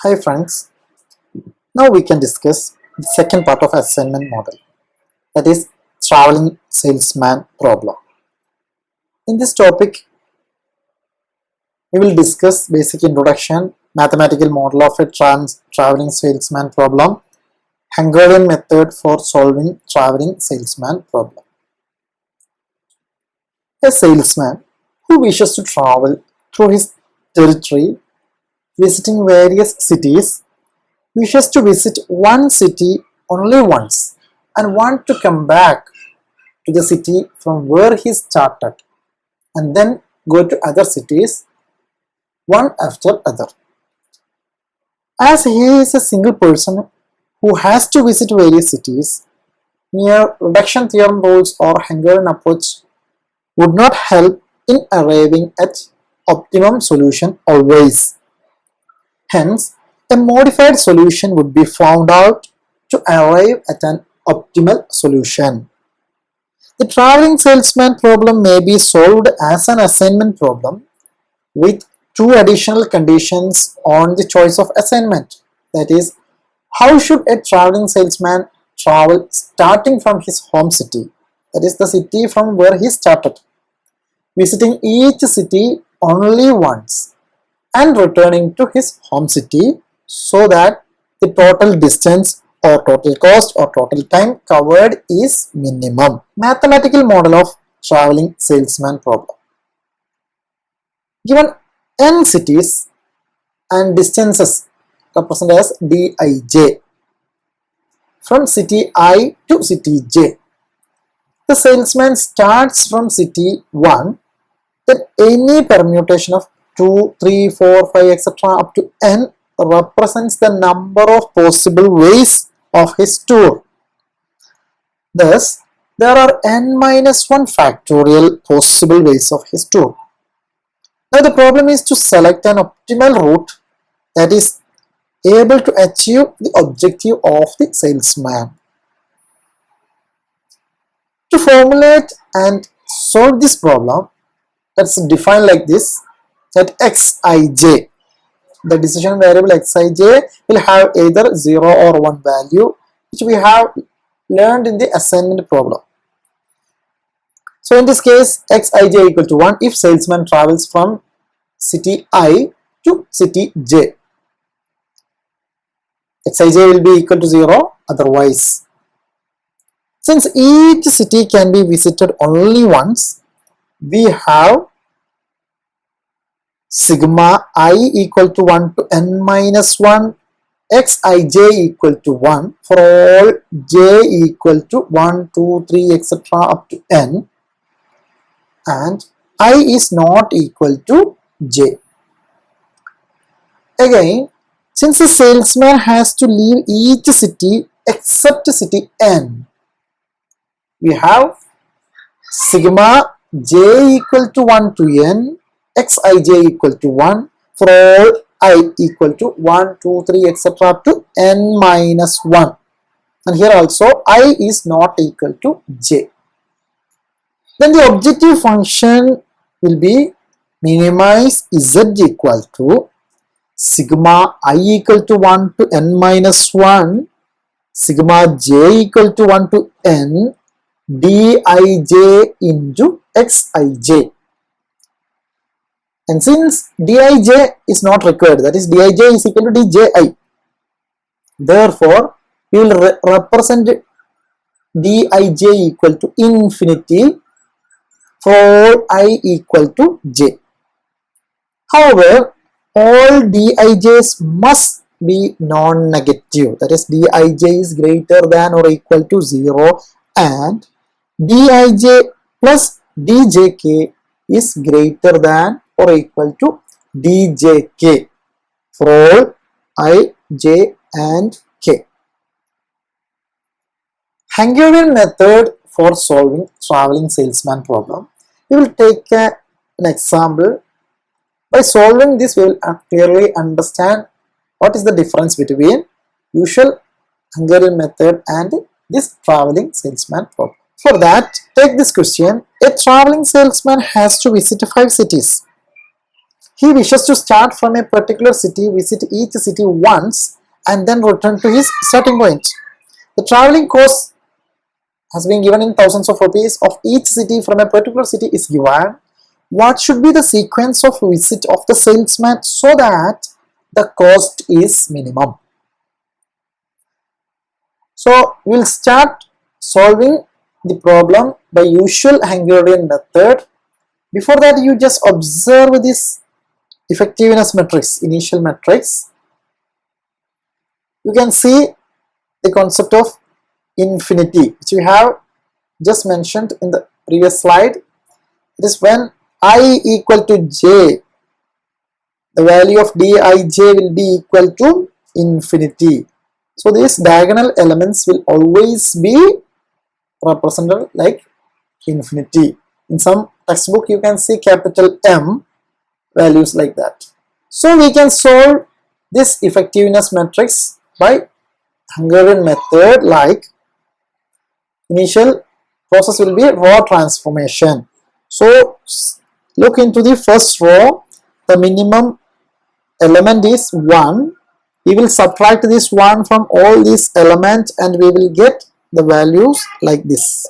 Hi friends, now we can discuss the second part of assignment model, that is traveling salesman problem. In this topic, we will discuss basic introduction, mathematical model of a traveling salesman problem, Hungarian method for solving traveling salesman problem. A salesman who wishes to travel through his territory, visiting various cities, wishes to visit one city only once and want to come back to the city from where he started and then go to other cities one after other. As he is a single person who has to visit various cities, mere reduction theorem rules or Hungarian approach would not help in arriving at optimum solution always. Hence, a modified solution would be found out to arrive at an optimal solution. The traveling salesman problem may be solved as an assignment problem with two additional conditions on the choice of assignment. That is, how should a traveling salesman travel starting from his home city, that is the city from where he started, visiting each city only once and returning to his home city so that the total distance or total cost or total time covered is minimum. Mathematical model of traveling salesman problem. Given n cities and distances represented as dij from city I to city j, the salesman starts from city 1, then any permutation of 2, 3, 4, 5, etc. up to n represents the number of possible ways of his tour. Thus, there are n minus 1 factorial possible ways of his tour. Now the problem is to select an optimal route that is able to achieve the objective of the salesman. To formulate and solve this problem, let's define like this, that xij, the decision variable xij, will have either 0 or 1 value, which we have learned in the assignment problem. So in this case, xij equal to 1 if salesman travels from city I to city j. Xij will be equal to 0 otherwise. Since each city can be visited only once, we have sigma I equal to 1 to n minus 1, xij equal to 1 for all j equal to 1, 2, 3, etc. up to n, and I is not equal to j. Again, since the salesman has to leave each city except city n, we have sigma j equal to 1 to n, xij equal to 1 for all I equal to 1, 2, 3, etc. up to n minus 1. And here also I is not equal to j. Then the objective function will be minimize z equal to sigma I equal to 1 to n minus 1, sigma j equal to 1 to n, dij into xij. And since dij is not required, that is dij is equal to dji, therefore we will represent dij equal to infinity for all I equal to j. However, all dij's must be non-negative, that is dij is greater than or equal to 0 and dij plus djk is greater than or equal to djk for all I, j and k. Hungarian method for solving traveling salesman problem. We will take an example. By solving this, we will clearly understand what is the difference between usual Hungarian method and this traveling salesman problem. For that, take this question. A traveling salesman has to visit 5 cities. He wishes to start from a particular city, visit each city once, and then return to his starting point. The traveling cost has been given in thousands of rupees of each city from a particular city is given. What should be the sequence of visit of the salesman so that the cost is minimum? So we'll start solving the problem by usual Hungarian method. Before that, you just observe this effectiveness matrix, initial matrix. You can see the concept of infinity, which we have just mentioned in the previous slide. It is when I equal to j, the value of dij will be equal to infinity. So these diagonal elements will always be represented like infinity. In some textbook you can see capital M values like that. So we can solve this effectiveness matrix by Hungarian method. Like initial process will be row transformation. So look into the first row, the minimum element is 1. We will subtract this 1 from all these elements and we will get the values like this.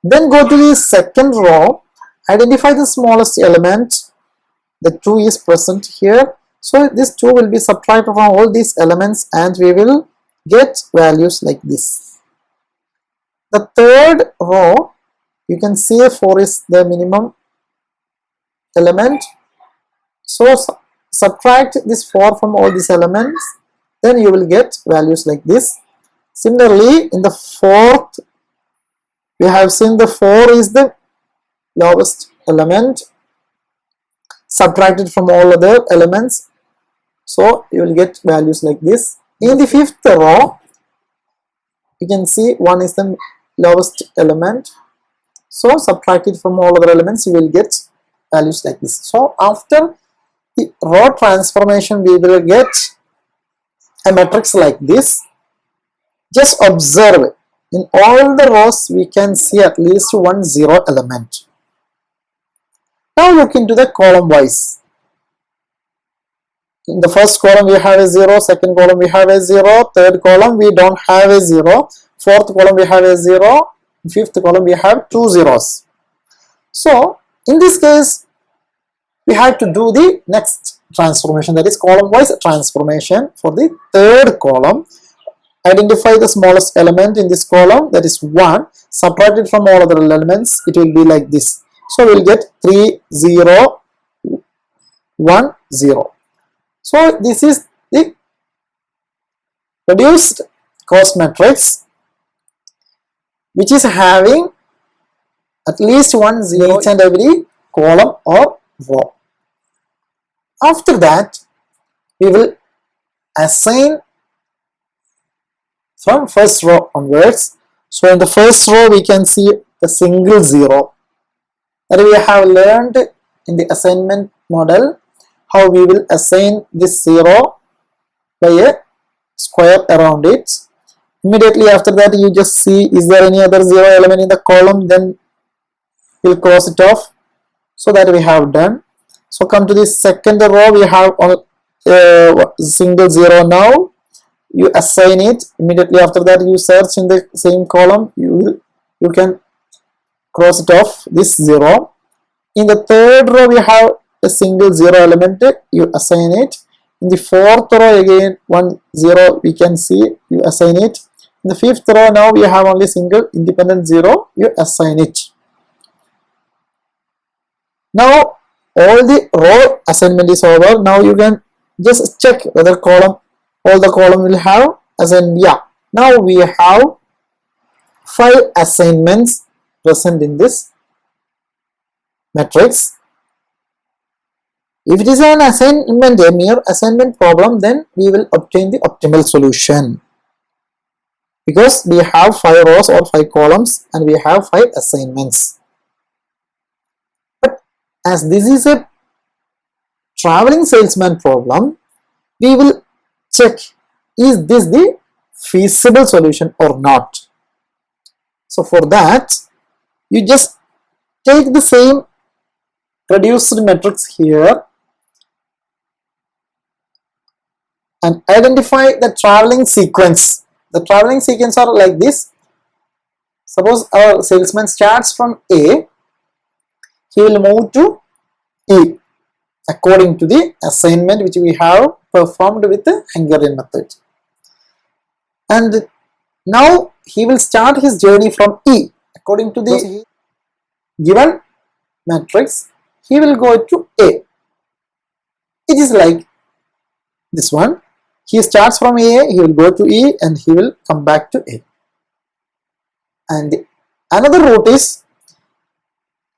Then go to the second row, identify the smallest element. The 2 is present here. So this 2 will be subtracted from all these elements and we will get values like this. The third row, you can see 4 is the minimum element. So subtract this 4 from all these elements, then you will get values like this. Similarly, in the fourth, we have seen the 4 is the lowest element, subtracted from all other elements, so you will get values like this. In the fifth row, you can see 1 is the lowest element, so subtracted from all other elements, you will get values like this. So after the row transformation, we will get a matrix like this. Just observe, in all the rows we can see at least 1 0 element. Now look into the column wise. In the first column we have a 0, second column we have a 0, third column we don't have a 0, fourth column we have a 0, fifth column we have 2 zeros. So in this case, we have to do the next transformation, that is column wise transformation. For the third column, identify the smallest element in this column, that is 1, subtracted from all other elements, it will be like this. So we will get 3 0 1 0. So this is the reduced cost matrix, which is having at least 1 0 each and every column or row. After that, we will assign from first row onwards. So in the first row we can see a single 0 that we have learned in the assignment model, how we will assign this 0 by a square around it. Immediately after that, you just see is there any other 0 element in the column, then we'll cross it off. So that we have done. So come to the second row, we have single 0 now. You assign it. Immediately after that, you search in the same column, you can cross it off this 0. In the third row, we have a single 0 element, you assign it. In the fourth row, again 1 0 we can see, you assign it. In the fifth row, now we have only single independent 0, you assign it. Now all the row assignment is over. Now you can just check whether all the column will have assigned. Yeah, now we have 5 assignments present in this matrix. If it is an assignment, a mere assignment problem, then we will obtain the optimal solution, because we have 5 rows or 5 columns and we have 5 assignments. But as this is a traveling salesman problem, we will check is this the feasible solution or not. So for that, you just take the same reduced matrix here and identify the traveling sequence. The traveling sequence are like this. Suppose our salesman starts from A, he will move to E according to the assignment which we have performed with the Hungarian method. And now he will start his journey from E according to the given matrix. He will go to A. It is like this one. He starts from A, he will go to E, and he will come back to A. And another route is,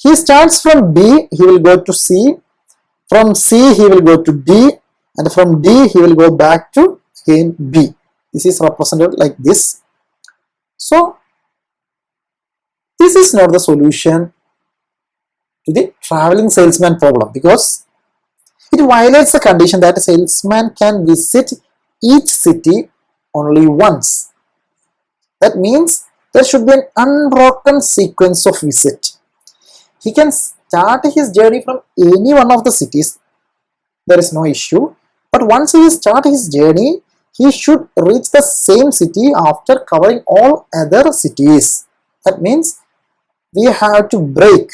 he starts from B, he will go to C, from C he will go to D, and from D he will go back to again B. This is represented like this. So this is not the solution to the traveling salesman problem, because it violates the condition that a salesman can visit each city only once. That means there should be an unbroken sequence of visit. He can start his journey from any one of the cities, there is no issue, but once he starts his journey, he should reach the same city after covering all other cities. That means we have to break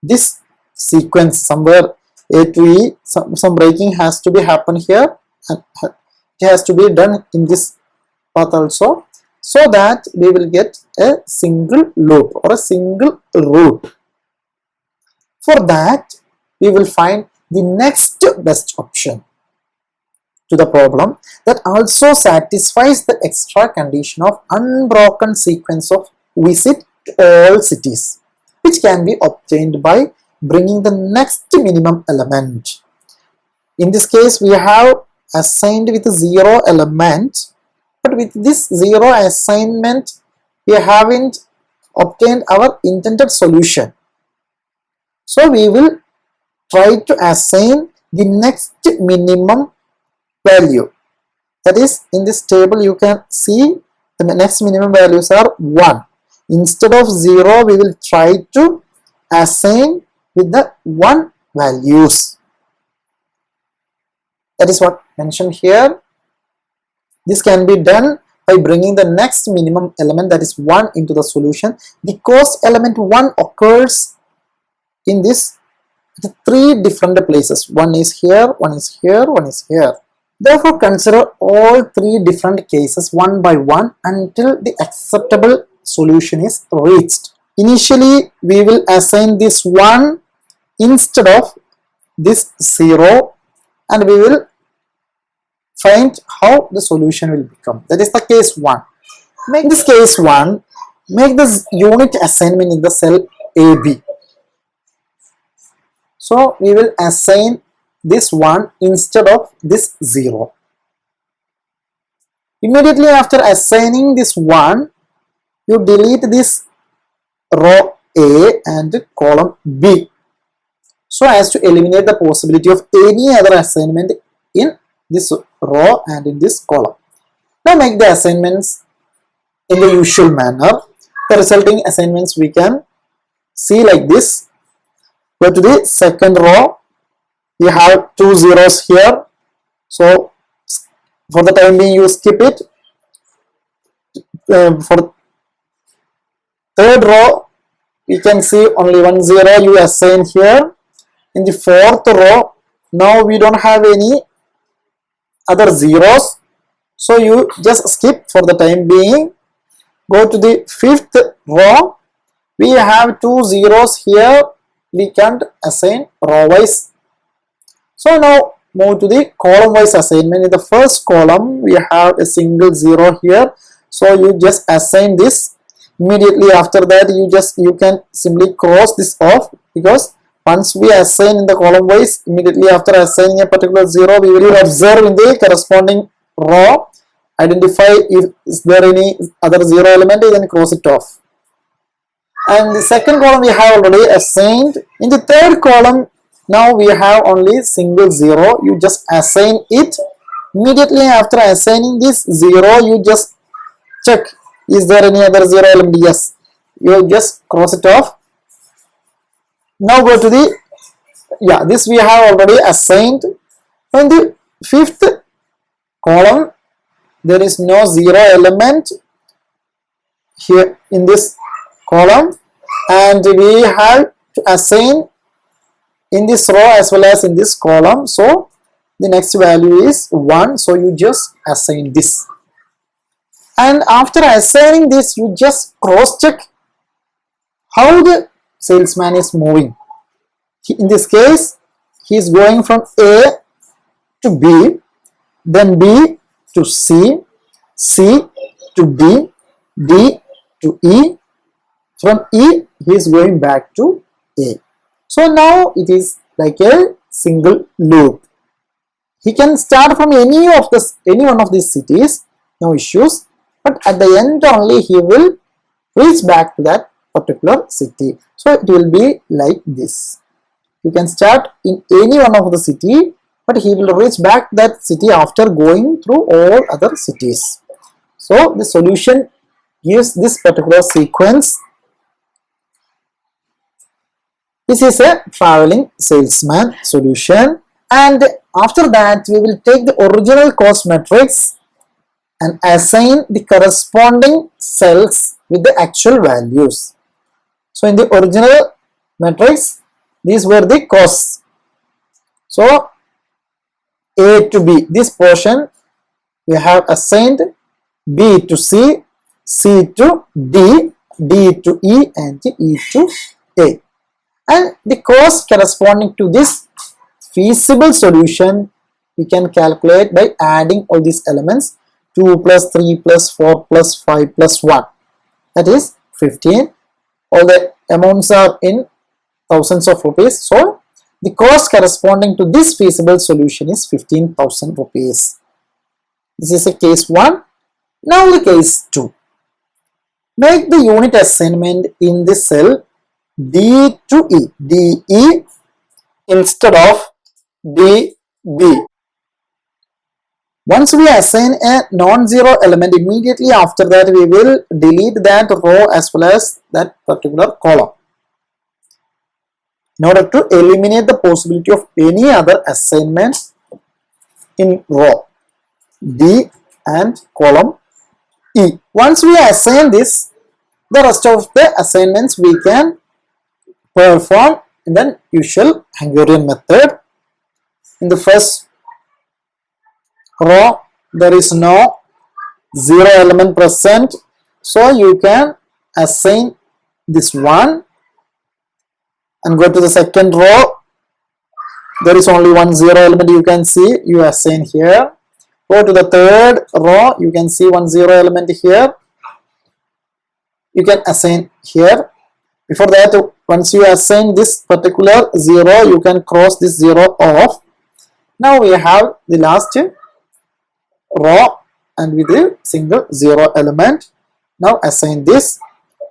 this sequence somewhere, A to E. Some breaking has to be happen here, and it has to be done in this path also, so that we will get a single loop or a single route. For that, we will find the next best option to the problem that also satisfies the extra condition of unbroken sequence of visit to all cities, which can be obtained by bringing the next minimum element. In this case, we have assigned with 0 element, but with this 0 assignment, we haven't obtained our intended solution. So we will try to assign the next minimum value. That is, in this table you can see the next minimum values are 1. Instead of 0, we will try to assign with the 1 values. That is what mentioned here. This can be done by bringing the next minimum element, that is 1, into the solution. The cost element 1 occurs in this 3 different places. One is here, one is here, one is here. Therefore, consider all 3 different cases one by one until the acceptable solution is reached. Initially, we will assign this 1 instead of this 0, and we will find how the solution will become. That is the case 1. Make this case 1, make this unit assignment in the cell AB. So we will assign this 1 instead of this 0. Immediately after assigning this 1, you delete this row A and column B, so as to eliminate the possibility of any other assignment in this row and in this column. Now make the assignments in the usual manner. The resulting assignments we can see like this. Go to the second row, we have 2 zeros here, so for the time being you skip it. For third row, we can see only 1 0 you assign here. In the fourth row, now we don't have any other zeros, so you just skip for the time being. Go to the fifth row, we have 2 zeros here, we can't assign row wise. So now move to the column wise assignment. In the first column, we have a single 0 here, so you just assign this. Immediately after that, you can simply cross this off, because once we assign in the column wise, immediately after assigning a particular 0, we will observe in the corresponding row, identify if is there any other 0 element, then cross it off. And the second column we have already assigned. In the third column, now we have only single 0, you just assign it. Immediately after assigning this 0, you just check, is there any other 0 element? Yes, you just cross it off. Now go to the yeah, this we have already assigned. In the fifth column, there is no zero element here in this column, and we have to assign in this row as well as in this column. So the next value is 1, so you just assign this, and after assigning this you just cross check how the salesman is moving. In this case he is going from A to B, then B to C, C to D, D to E, from E he is going back to A. So now it is like a single loop. He can start from any one of these cities, no issues, but at the end only he will reach back to that particular city. So it will be like this. You can start in any one of the city, but he will reach back that city after going through all other cities. So the solution gives this particular sequence. This is a traveling salesman solution, and after that we will take the original cost matrix and assign the corresponding cells with the actual values. So in the original matrix, these were the costs. So A to B, this portion we have assigned B to C, C to D, D to E, and E to A. And the cost corresponding to this feasible solution we can calculate by adding all these elements: 2 plus 3 plus 4 plus 5 plus 1, that is 15. All the amounts are in thousands of rupees, so the cost corresponding to this feasible solution is 15,000 rupees. This is a case 1. Now the case 2. Make the unit assignment in the cell D to E, DE instead of DB. Once we assign a non-zero element, immediately after that we will delete that row as well as that particular column in order to eliminate the possibility of any other assignment in row D and column E. Once we assign this, the rest of the assignments we can perform in the usual Hungarian method. In the first row there is no zero element present, so you can assign this one and go to the second row. There is only one zero element, you can see, you assign here. Go to the third row, you can see one zero element here, you can assign here. Before that, once you assign this particular 0, you can cross this 0 off. Now we have the last row and with a single 0 element. Now assign this.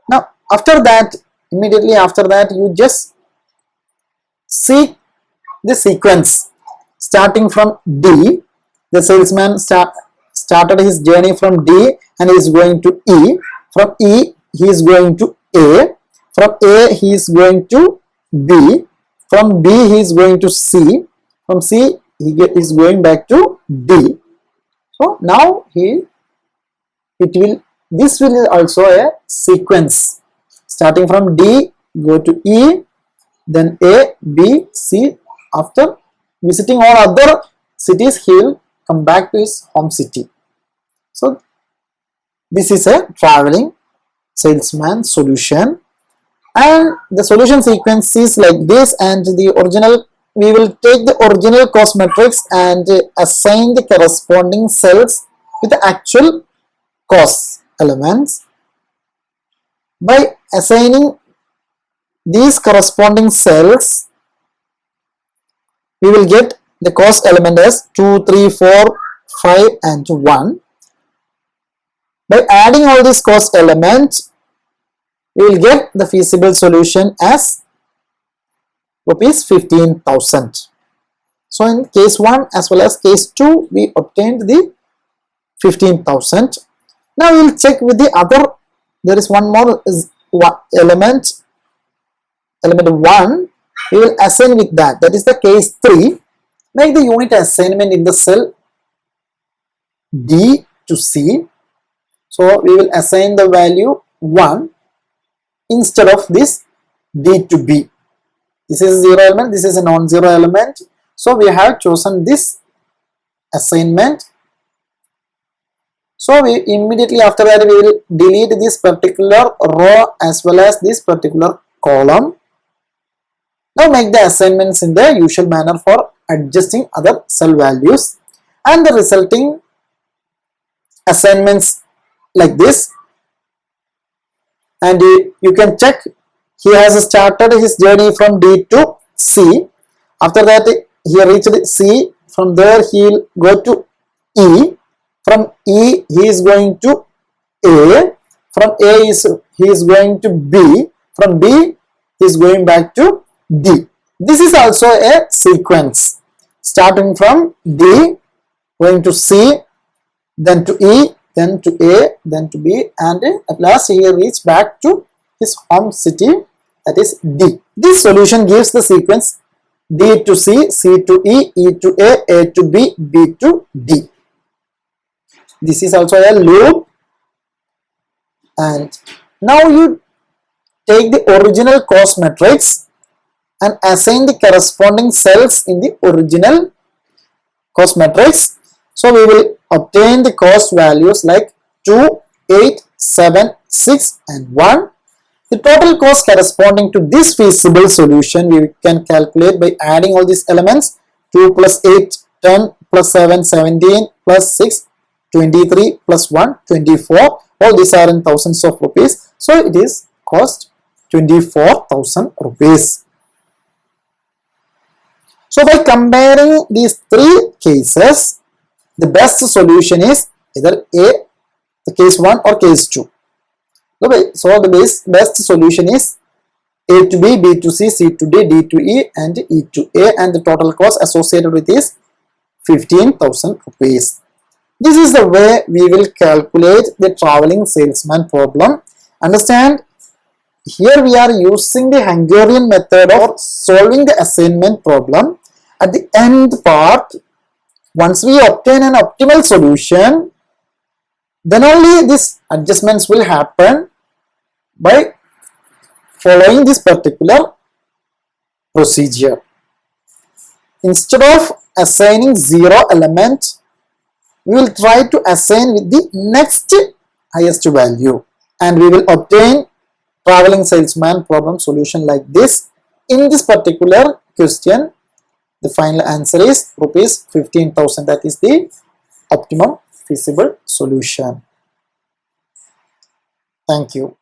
Now after that, immediately after that, you just see the sequence starting from D. The salesman started his journey from D and is going to E. From E he is going to A. From A he is going to B. From B he is going to C. From C he is going back to D. So now this will also a sequence starting from D, go to E, then A, B, C. After visiting all other cities, he will come back to his home city. So this is a traveling salesman solution, and the solution sequence is like this. And the original, we will take the original cost matrix and assign the corresponding cells with the actual cost elements. By assigning these corresponding cells, we will get the cost element as 2, 3, 4, 5 and 1. By adding all these cost elements, we will get the feasible solution as rupees 15,000. So in case 1 as well as case 2, we obtained the 15,000. Now we will check with the other. There is one more element 1. We will assign with that. That is the case 3. Make the unit assignment in the cell D to C. So we will assign the value 1 instead of this D to B. This is a 0 element, this is a non-zero element. So we have chosen this assignment. So we immediately after that we will delete this particular row as well as this particular column. Now make the assignments in the usual manner for adjusting other cell values, and the resulting assignments like this. And you can check, he has started his journey from D to C. After that he reached C. From there he will go to E. From E he is going to A. From A he is going to B. From B he is going back to D. This is also a sequence, starting from D, going to C, then to E, then to A, then to B, and at last he reached back to his home city, that is D. This solution gives the sequence D to C, C to E, E to A to B, B to D. This is also a loop. And now you take the original cost matrix and assign the corresponding cells in the original cost matrix. So we will obtain the cost values like 2, 8, 7, 6 and 1. The total cost corresponding to this feasible solution we can calculate by adding all these elements. 2 plus 8, 10 plus 7, 17 plus 6, 23 plus 1, 24. All these are in thousands of rupees. So it is cost 24,000 rupees. So by comparing these 3 cases, the best solution is either A, the case 1 or case 2. So the best solution is A to B, B to C, C to D, D to E and E to A, and the total cost associated with is 15,000 rupees. This is the way we will calculate the traveling salesman problem. Understand? Here we are using the Hungarian method of solving the assignment problem. At the end part, once we obtain an optimal solution, then only these adjustments will happen by following this particular procedure. Instead of assigning 0 element, we will try to assign with the next highest value, and we will obtain traveling salesman problem solution like this. In this particular question, the final answer is rupees 15,000. That is the optimum feasible solution. Thank you.